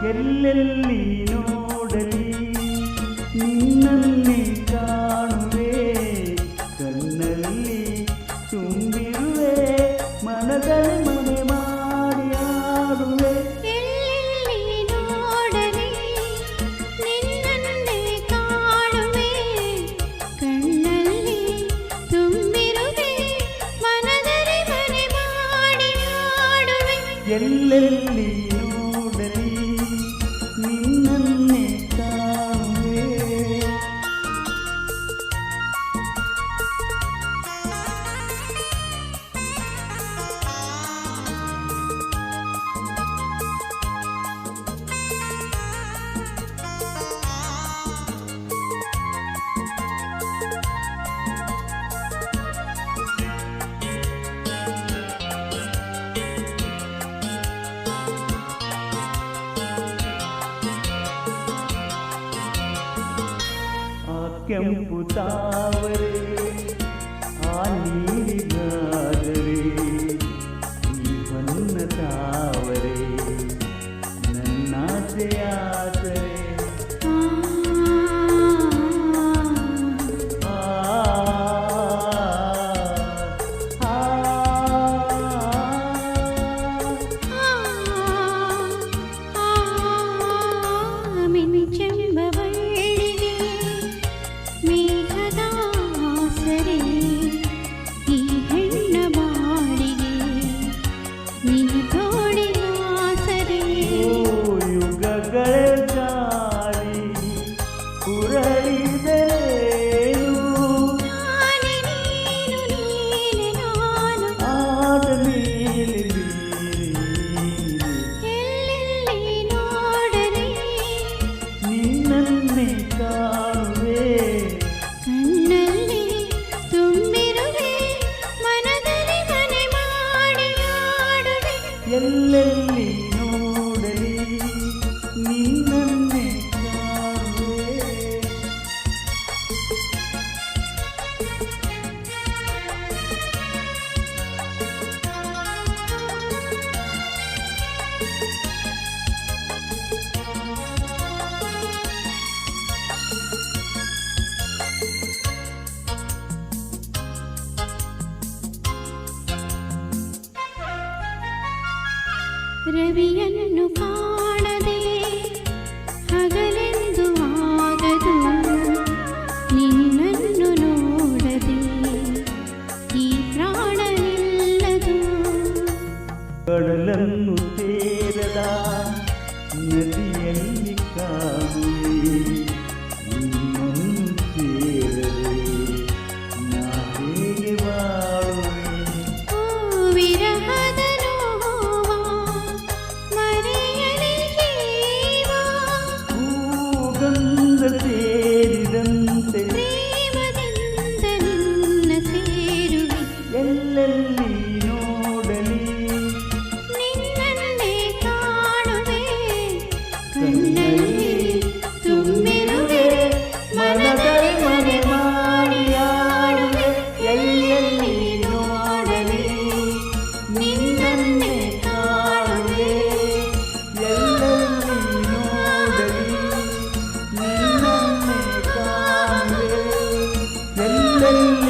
ಎಲ್ಲೆಲ್ಲಿ ನೋಡಲಿ ನಿನ್ನನ್ನೇ ಕಾಣುವೆ, ಕಣ್ಣಲ್ಲಿ ತುಂಬಿರುವೆ, ಮನದಲ್ಲಿ ಮನೆ ಮಾಡಿ ಆಡುವೆ. ಎಲ್ಲೆಲ್ಲಿ ನೋಡಲಿ ನಿನ್ನನ್ನೇ ಕಾಣುವೆ, ಕಣ್ಣಲ್ಲಿ ತುಂಬಿರುವೆ, ಮನದಲ್ಲಿ ಮನೆ ಮಾಡಿ ಆಡುವೆ. ಎಲ್ಲೆಲ್ಲಿ ನೋಡಲಿ ನಿನ್ನನ್ನೇ ಕಾಣುವೆ. ಕೆಂಪು ತಾವರೆ ಆ ನೀರಿಗಾದರೆ, ಈ ಬಣ್ಣ ತಾವರೆ ನನ್ನಾಸೆಯಾದರೆ. ಕಾಣುವೆ ಕಣ್ಣಲ್ಲಿ ತುಂಬಿರುವೆ, ಮನದಲ್ಲಿ ಮನೆ ಮಾಡಿ ಆಡುವೆ. ಎಲ್ಲೆಲ್ಲಿ ನೋಡಲಿ ನಿನ್ನನ್ನೇ ಕಾಣುವೆ. ರವಿಯನ್ನು ಕಾಣದೆ ಹಗಲೆಂದು ಆಗದು, ನಿನ್ನನ್ನು ನೋಡದೆ ಈ ಪ್ರಾಣ ನಿಲ್ಲದು. ಕಡಲನ್ನು ಸೇರದ ನದಿಯಲ್ಲಿ ಕಾಣುವೆ, ನಿನ್ನನ್ನು ಸೇರದೆ ನಾ ಹೇಗೆ ಬಾಳುವೆ. ವಿರಹದ ನೋವ ಮರೆಯಲಿ ಜೀವ, ಗಂಧ ಸೇರಿದಂತೆ ಪ್ರೇಮದಿಂದ ನಿನ್ನ ಸೇರುವೆ. ಎಲ್ಲೆಲ್ಲಿ ನೋಡಲಿ ನಿನ್ನನ್ನೇ ಕಾಣುವೆ, ಕಣ್ಣಲ್ಲಿ ತುಂಬಿರುವೆ, ಮನದಲ್ಲಿ ಮನೆ ಮಾಡಿ ಆಡುವೆ. ಎಲ್ಲೆಲ್ಲಿ ನೋಡಲಿ ನಿನ್ನನ್ನೇ ಕಾಣುವೆ, ಎಲ್ಲೆಲ್ಲಿ ನೋಡಲಿ ನಿನ್ನನ್ನೇ ಕಾಣುವೆ. ಎಲ್ಲೆಲ್ಲಿ